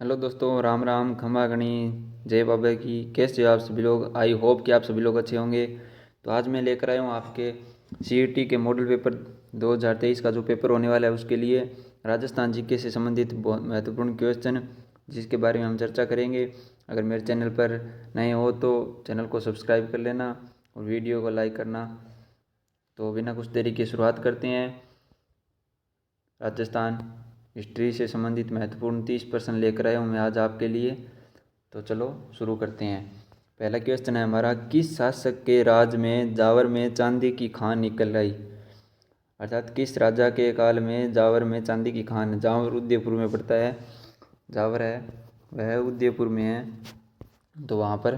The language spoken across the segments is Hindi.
हेलो दोस्तों, राम राम, खमा गणी, जय बाबा की। कैसे हो आप सभी लोग? आई होप कि आप सभी लोग अच्छे होंगे। तो आज मैं लेकर आया हूँ आपके सीईटी के मॉडल पेपर 2023 का जो पेपर होने वाला है उसके लिए राजस्थान जीके से संबंधित बहुत महत्वपूर्ण क्वेश्चन जिसके बारे में हम चर्चा करेंगे। अगर मेरे चैनल पर नए हो तो चैनल को सब्सक्राइब कर लेना और वीडियो को लाइक करना। तो बिना कुछ देरी की शुरुआत करते हैं। राजस्थान हिस्ट्री से संबंधित महत्वपूर्ण 30 प्रश्न लेकर आया हूँ मैं आज आपके लिए। तो चलो शुरू करते हैं। पहला क्वेश्चन है हमारा, किस शासक के राज में जावर में चांदी की खान निकल आई? अर्थात किस राजा के काल में जावर में चांदी की खान, जावर उदयपुर में पड़ता है, जावर है वह उदयपुर में है, तो वहाँ पर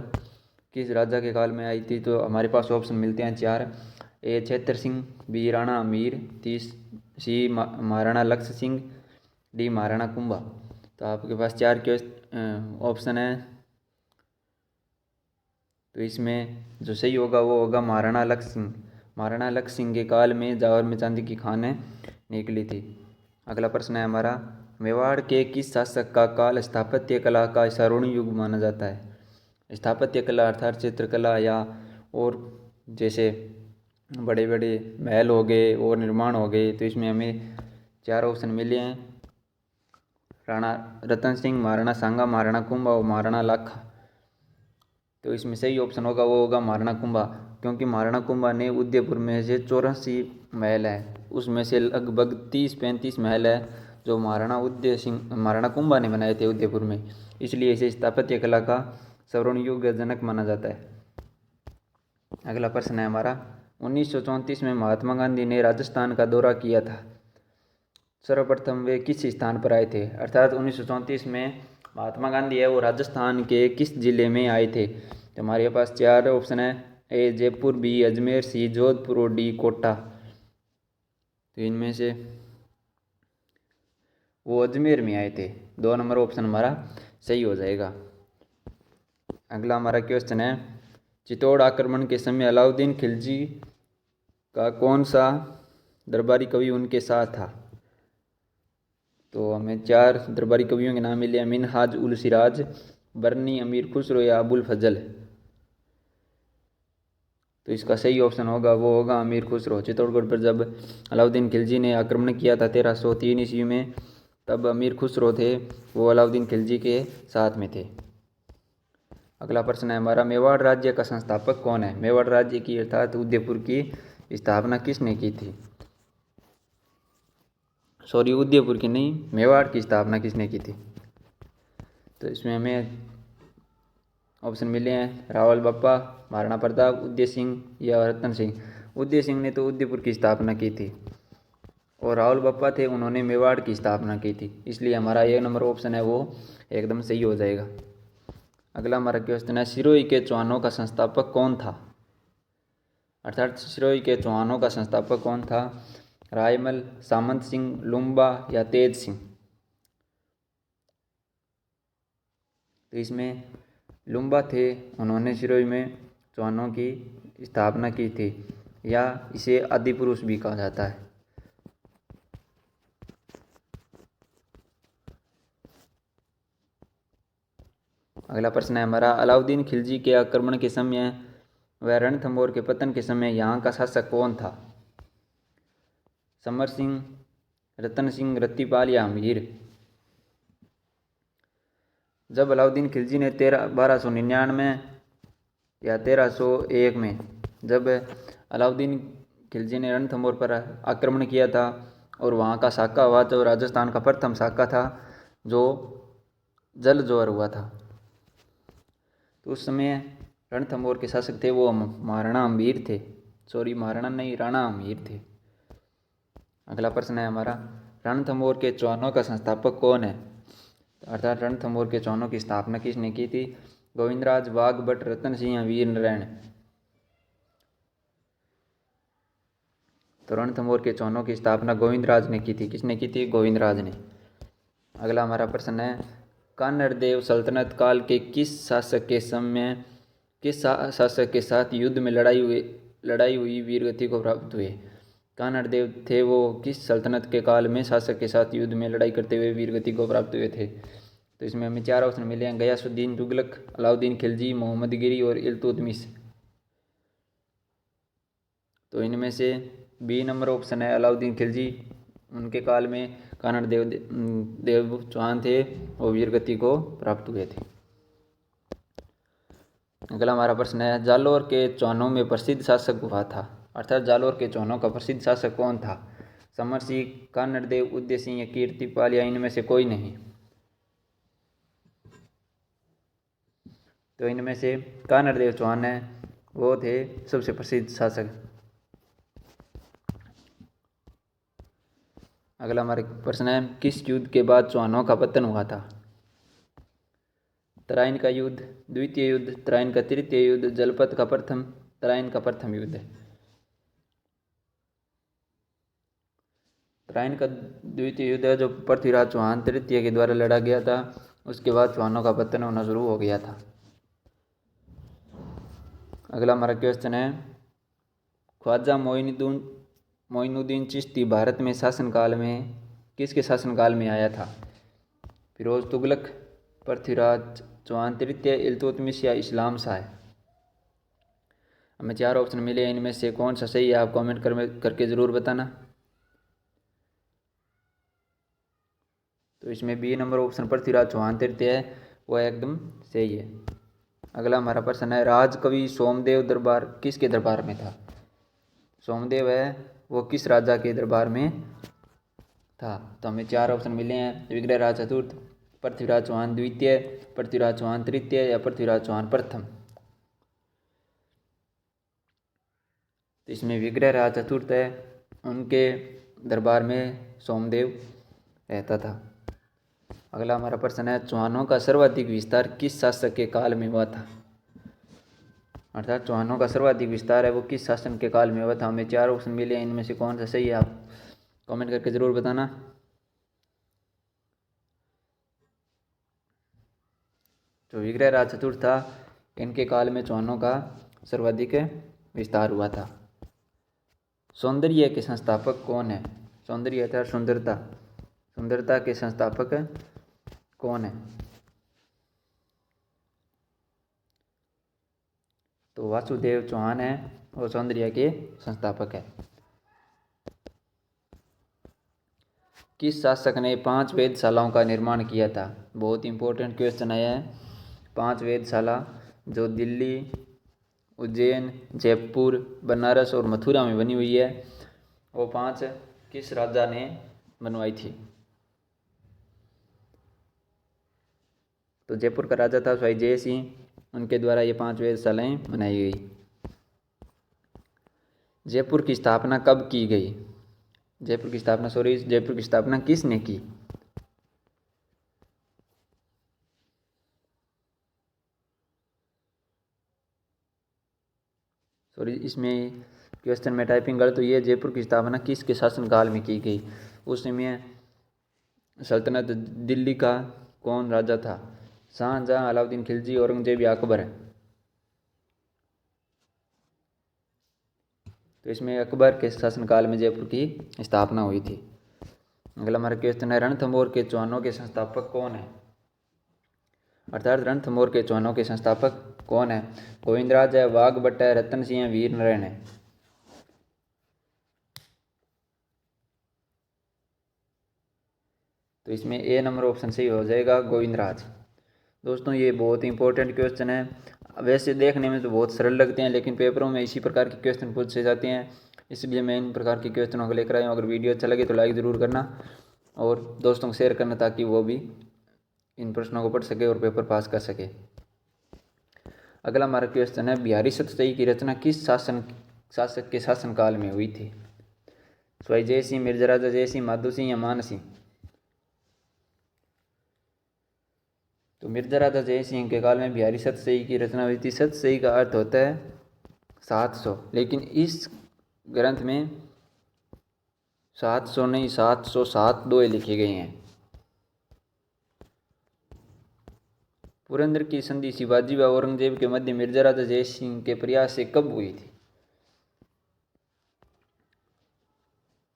किस राजा के काल में आई थी? तो हमारे पास ऑप्शन मिलते हैं चार। ए छेत्र सिंह, बी राणा अमीर, सी महाराणा लक्ष्य सिंह, डी महाराणा कुंभा। तो आपके पास चार ऑप्शन है। तो इसमें जो सही होगा वो होगा महाराणा लक्ष्य सिंह। महाराणा लक्ष्य सिंह के काल में जावर में चांदी की खानें निकली थी। अगला प्रश्न है हमारा, मेवाड़ के किस शासक का काल स्थापत्य कला का स्वर्ण युग माना जाता है? स्थापत्य कला अर्थात चित्रकला या और जैसे बड़े बड़े महल हो गए और निर्माण हो गए। तो इसमें हमें चार ऑप्शन मिले हैं, राणा रतन सिंह, महाराणा सांगा, महाराणा कुंभा और महाराणा लाखा। तो इसमें सही ऑप्शन होगा वो होगा महाराणा कुंभा, क्योंकि महाराणा कुंभा ने उदयपुर में से 84 महल है उसमें से लगभग 30-35 महल है जो महाराणा उदय सिंह महाराणा कुंभा ने बनाए थे उदयपुर में, इसलिए इसे स्थापत्य कला का स्वर्ण युग जनक माना जाता है। अगला प्रश्न है हमारा, 1934 में महात्मा गांधी ने राजस्थान का दौरा किया था। सर्वप्रथम वे किस स्थान पर आए थे? अर्थात 1934 में महात्मा गांधी है वो राजस्थान के किस जिले में आए थे? तो हमारे पास चार ऑप्शन है, ए जयपुर, बी अजमेर, सी जोधपुर और डी कोटा। तो इनमें से वो अजमेर में आए थे। 2 नंबर ऑप्शन हमारा सही हो जाएगा। अगला हमारा क्वेश्चन है, चित्तौड़ आक्रमण के समय अलाउद्दीन खिलजी का कौन सा दरबारी कवि उनके साथ था? तो हमें चार दरबारी कवियों के नाम मिले हैं, मिनहाज उल सिराज, बरनी, अमीर खुसरो या अबुल फजल। तो इसका सही ऑप्शन होगा वो होगा अमीर खुसरो। चित्तौड़गढ़ पर जब अलाउद्दीन खिलजी ने आक्रमण किया था 1303 ईस्वी में, तब अमीर खुसरो थे वो अलाउद्दीन खिलजी के साथ में थे। अगला प्रश्न है हमारा, मेवाड़ राज्य का संस्थापक कौन है? मेवाड़ राज्य की अर्थात उदयपुर की स्थापना किसने की थी? सॉरी, उदयपुर की नहीं, मेवाड़ की स्थापना किसने की थी? तो इसमें हमें ऑप्शन मिले हैं, रावल बप्पा, महाराणा प्रताप, उदय सिंह या रतन सिंह। उदय सिंह ने तो उदयपुर की स्थापना की थी और रावल बप्पा थे उन्होंने मेवाड़ की स्थापना की थी, इसलिए हमारा 1 नंबर ऑप्शन है वो एकदम सही हो जाएगा। अगला हमारा क्वेश्चन है, सिरोही के चौहानों का संस्थापक कौन था? अर्थात सिरोही के चौहानों का संस्थापक कौन था? रायमल, सामंत सिंह, लुम्बा या तेज सिंह। तो इसमें लुम्बा थे, उन्होंने सिरोही में चौहानों की स्थापना की थी, या इसे आदि पुरुष भी कहा जाता है। अगला प्रश्न है हमारा, अलाउद्दीन खिलजी के आक्रमण के समय व रणथंभौर के पतन के समय यहाँ का शासक कौन था? समर सिंह, रतन सिंह, रत्तीपाल या अमीर। जब अलाउद्दीन खिलजी ने 1299 या 1301 में जब अलाउद्दीन खिलजी ने रणथंभौर पर आक्रमण किया था और वहाँ का साका हुआ, तो राजस्थान का प्रथम साका था जो जल जोहर हुआ था। तो उस समय रणथंभौर के शासक थे वो महाराणा अमीर थे, सॉरी महाराणा नहीं, राणा अमीर थे। अगला प्रश्न है हमारा, रणथंभौर के चौहानों का संस्थापक कौन है? अर्थात रणथंभौर के चौहानों की स्थापना किसने की थी? गोविंदराज, बाघ भट्ट, रतन सिंह या वीर नारायण। तो रणथंभौर के चौहानों की स्थापना गोविंदराज ने की थी। किसने की थी? गोविंदराज ने। अगला हमारा प्रश्न है, कान्हड़ देव सल्तनत काल के किस शासक के साथ युद्ध में लड़ाई हुई वीरगति को प्राप्त हुए? कान्हड़ देव थे वो किस सल्तनत के काल में शासक के साथ युद्ध में लड़ाई करते हुए वीरगति को प्राप्त हुए थे? तो इसमें हमें 4 ऑप्शन मिले हैं, गयासुद्दीन तुगलक, अलाउद्दीन खिलजी, मोहम्मद गिरी और इल्तुतमिश। तो इनमें से बी नंबर ऑप्शन है अलाउद्दीन खिलजी। उनके काल में कानड़ देव चौहान थे वो वीर गति को प्राप्त हुए थे। अगला हमारा प्रश्न है, जालोर के चौहानों में प्रसिद्ध शासक हुआ था, अर्थात जालोर के चौहानों का प्रसिद्ध शासक कौन था? समर सिंह, कानड़ देव, उदय सिंह या कीर्तिपाल या इनमें से कोई नहीं? तो इनमें से कानड़ देव चौहान है वो थे सबसे प्रसिद्ध शासक। अगला हमारे प्रश्न है, किस युद्ध के बाद चौहानों का पतन हुआ था? तराइन का युद्ध, द्वितीय युद्ध, तराइन का तृतीय युद्ध, जलपथ का प्रथम, तराइन का प्रथम युद्ध। तराइन का द्वितीय युद्ध है जो पृथ्वीराज चौहान तृतीय के द्वारा लड़ा गया था, उसके बाद चौहानों का पतन होना शुरू हो गया था। अगला हमारा क्वेश्चन है, ख्वाजा मोइनुद्दीन चिश्ती भारत में शासनकाल में किसके शासनकाल में आया था? फिरोज तुगलक, पृथ्वीराज चौहान तृतीय, इल्तुतमिश या इस्लाम शाह? हमें 4 ऑप्शन मिले, इनमें से कौन सा सही है आप कमेंट करके ज़रूर बताना। तो इसमें B number option Prithviraj Chauhan तृतीय है वो एकदम सही है। अगला हमारा प्रश्न है, राजकवि सोमदेव दरबार किसके दरबार में था? सोमदेव है वो किस राजा के दरबार में था? तो हमें 4 ऑप्शन मिले हैं, विग्रहराज चतुर्थ, पृथ्वीराज चौहान द्वितीय, पृथ्वीराज चौहान तृतीय या पृथ्वीराज चौहान प्रथम। तो इसमें विग्रहराज चतुर्थ है, उनके दरबार में सोमदेव रहता था। अगला हमारा प्रश्न है, चौहानों का सर्वाधिक विस्तार किस शासक के काल में हुआ था? अर्थात चौहानों का सर्वाधिक विस्तार है वो किस शासन के काल में हुआ था? हमें 4 ऑप्शन मिले हैं, इनमें से कौन सा सही है आप कमेंट करके ज़रूर बताना। तो विग्रहराज चतुर्थ था, इनके काल में चौहानों का सर्वाधिक विस्तार हुआ था। सौंदर्य के संस्थापक कौन है? सौंदर्य अर्थात सुंदरता, सुंदरता के संस्थापक कौन है? तो वासुदेव चौहान है और सौंदर्य के संस्थापक है। किस शासक ने 5 वेधशालाओं का निर्माण किया था? बहुत इंपॉर्टेंट क्वेश्चन आया है। 5 वेधशाला जो दिल्ली, उज्जैन, जयपुर, बनारस और मथुरा में बनी हुई है, वो 5 किस राजा ने बनवाई थी? तो जयपुर का राजा था स्वाई जय सिंह, उनके द्वारा ये 5 वेधशालाएँ बनाई गई। जयपुर की स्थापना कब की गई? जयपुर की स्थापना किसने की? इसमें क्वेश्चन में टाइपिंग गलत हुई है। जयपुर की स्थापना किसके शासनकाल में की गई? उस समय सल्तनत दिल्ली का कौन राजा था? शाहजहां, अलाउद्दीन खिलजी, औरंगजेब या अकबर है? तो इसमें अकबर के शासनकाल में जयपुर की स्थापना हुई थी। अगला हमारा क्वेश्चन है, रणथंभौर के चौहानों के संस्थापक कौन है? अर्थात रणथंभौर के चौहानों के संस्थापक कौन है? गोविंदराज है, वाघभट्ट है, रतन सिंह है, वीर नारायण है? तो इसमें ए नंबर ऑप्शन सही हो जाएगा, गोविंदराज। दोस्तों ये बहुत इंपॉर्टेंट क्वेश्चन है। वैसे देखने में तो बहुत सरल लगते हैं, लेकिन पेपरों में इसी प्रकार के क्वेश्चन पूछे जाते हैं, इसलिए मैं इन प्रकार के क्वेश्चनों को लेकर आया हूँ। अगर वीडियो अच्छा लगे तो लाइक ज़रूर करना और दोस्तों को शेयर करना, ताकि वो भी इन प्रश्नों को पढ़ सके और पेपर पास कर सके। अगला हमारा क्वेश्चन है, बिहारी सतसई की रचना किस शासक के शासनकाल में हुई थी? स्वाई जय सिंह, मिर्जा राजा जय सिंह, माधो सिंह या मान सिंह? तो मिर्जा राजा जय सिंह के काल में बिहारी सतसई की रचना हुई थी। सतसई का अर्थ होता है 700, लेकिन इस ग्रंथ में 700 नहीं 707 दोहे लिखे गए हैं। पुरंदर की संधि शिवाजी व औरंगजेब के मध्य मिर्जा राजा जय सिंह के प्रयास से कब हुई थी?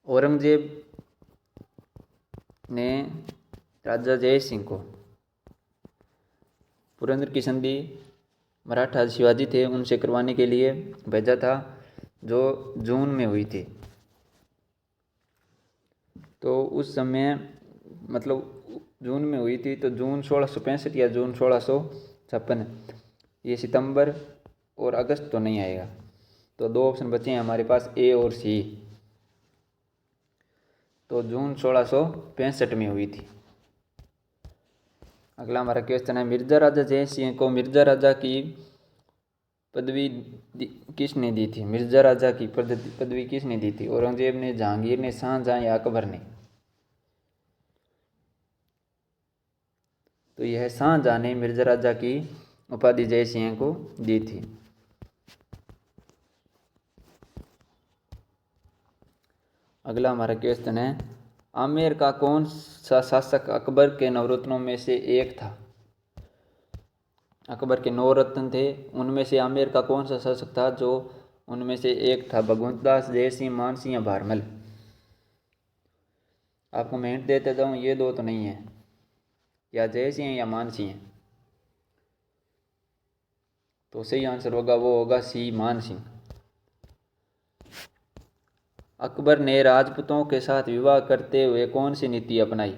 औरंगजेब ने राजा जय सिंह को पुरंदर की संधि मराठा शिवाजी थे उनसे करवाने के लिए भेजा था, जो जून में हुई थी। तो उस समय मतलब जून में हुई थी, तो जून 1665 या जून 1656, ये सितंबर और अगस्त तो नहीं आएगा। तो दो ऑप्शन बचे हैं हमारे पास, ए और सी। तो जून 1665 में हुई थी। अगला हमारा क्वेश्चन है, मिर्जा राजा जय सिंह को मिर्जा राजा की पदवी किसने दी थी? मिर्जा राजा की पदवी किसने दी थी? औरंगजेब ने, जहांगीर ने, शाहजहां या अकबर ने? तो यह शाहजहां ने मिर्जा राजा की उपाधि जय सिंह को दी थी। अगला हमारा क्वेश्चन है, आमेर का कौन सा शासक अकबर के नवरत्नों में से एक था? अकबर के 9 रत्न थे, उनमें से आमेर का कौन सा शासक था जो उनमें से एक था? भगवंत दास, जय सिंह, मान सिंह या भारमल? आपको मैं हिंट देते जाऊँ, ये दो तो नहीं है, या जय सिंह या मान सिंह। तो सही आंसर होगा, वो होगा सी, मान सिंह। अकबर ने राजपूतों के साथ विवाह करते हुए कौन सी नीति अपनाई?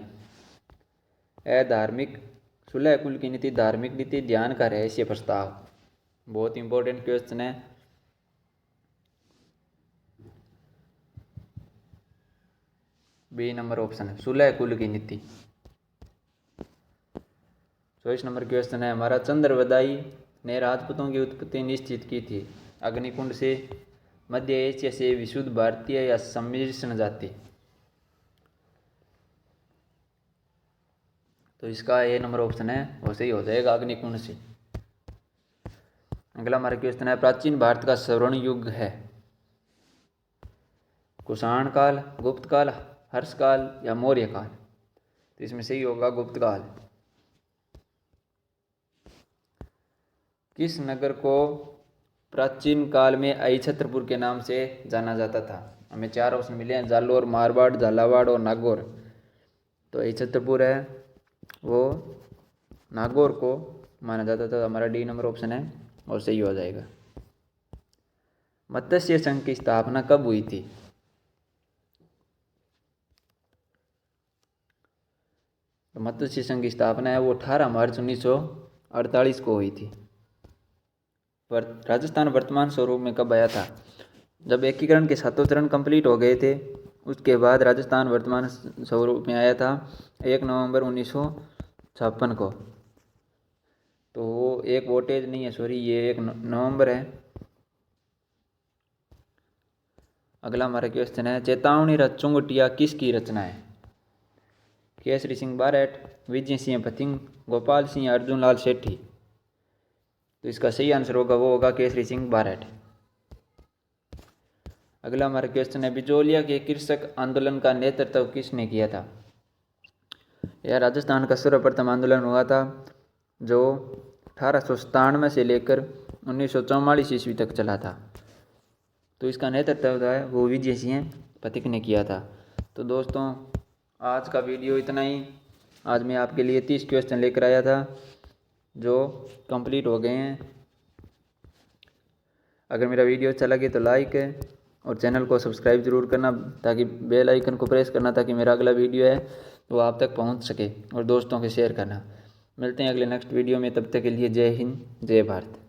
धार्मिक, सुलह कुल की नीति, धार्मिक नीति, ध्यान का रहस्य प्रस्ताव। बहुत इंपॉर्टेंट क्वेश्चन है। बी नंबर ऑप्शन है, सुलह कुल की नीति। 24 नंबर क्वेश्चन है हमारा, चंद्रवदाई ने राजपूतों की उत्पत्ति निश्चित की थी? अग्निकुंड से, मध्य एशिया से, विशुद्ध भारतीय या सम्मिश्रण जाति? तो इसका ए नंबर ऑप्शन है वो सही हो जाएगा, अग्निकुंड से। अगला हमारा क्वेश्चन है, प्राचीन भारत का स्वर्ण युग है? कुषाण काल, गुप्त काल, हर्ष काल या मौर्य काल? तो इसमें सही होगा गुप्त काल। किस नगर को प्राचीन काल में अहिछत्रपुर के नाम से जाना जाता था? हमें 4 ऑप्शन मिले हैं, जालोर, मारवाड़, झालावाड़ और नागौर। तो अहिछत्रपुर है वो नागौर को माना जाता था। हमारा डी नंबर ऑप्शन है और सही हो जाएगा। मत्स्य संघ की स्थापना कब हुई थी? तो मत्स्य संघ की स्थापना है वो 18 मार्च 1948 को हुई थी। राजस्थान वर्तमान स्वरूप में कब आया था? जब एकीकरण के 7 चरण कंप्लीट हो गए थे, उसके बाद राजस्थान वर्तमान स्वरूप में आया था 1 नवंबर 1956 को। तो वो एक वोटेज नहीं है, सॉरी, ये 1 नवंबर है। अगला हमारा क्वेश्चन है, चेतावनी रथ चुंगटिया किसकी रचना है? केसरी सिंह बारठ, विजय सिंह पथिंग, गोपाल सिंह, अर्जुन लाल सेठी? तो इसका सही आंसर होगा वो होगा केसरी सिंह बारठ। अगला हमारा क्वेश्चन है, बिजोलिया के कृषक आंदोलन का नेतृत्व किसने किया था? यह राजस्थान का सर्वप्रथम आंदोलन हुआ था जो 1897 से लेकर 1944 ईस्वी तक चला था। तो इसका नेतृत्व है वो विजय सिंह पथिक ने किया था। तो दोस्तों, आज का वीडियो इतना ही। आज मैं आपके लिए 30 क्वेश्चन लेकर आया था जो कंप्लीट हो गए हैं। अगर मेरा वीडियो अच्छा लगे तो लाइक है और चैनल को सब्सक्राइब ज़रूर करना, ताकि बेल आइकन को प्रेस करना ताकि मेरा अगला वीडियो है वो आप तक पहुंच सके, और दोस्तों के शेयर करना। मिलते हैं अगले नेक्स्ट वीडियो में, तब तक के लिए जय हिंद, जय भारत।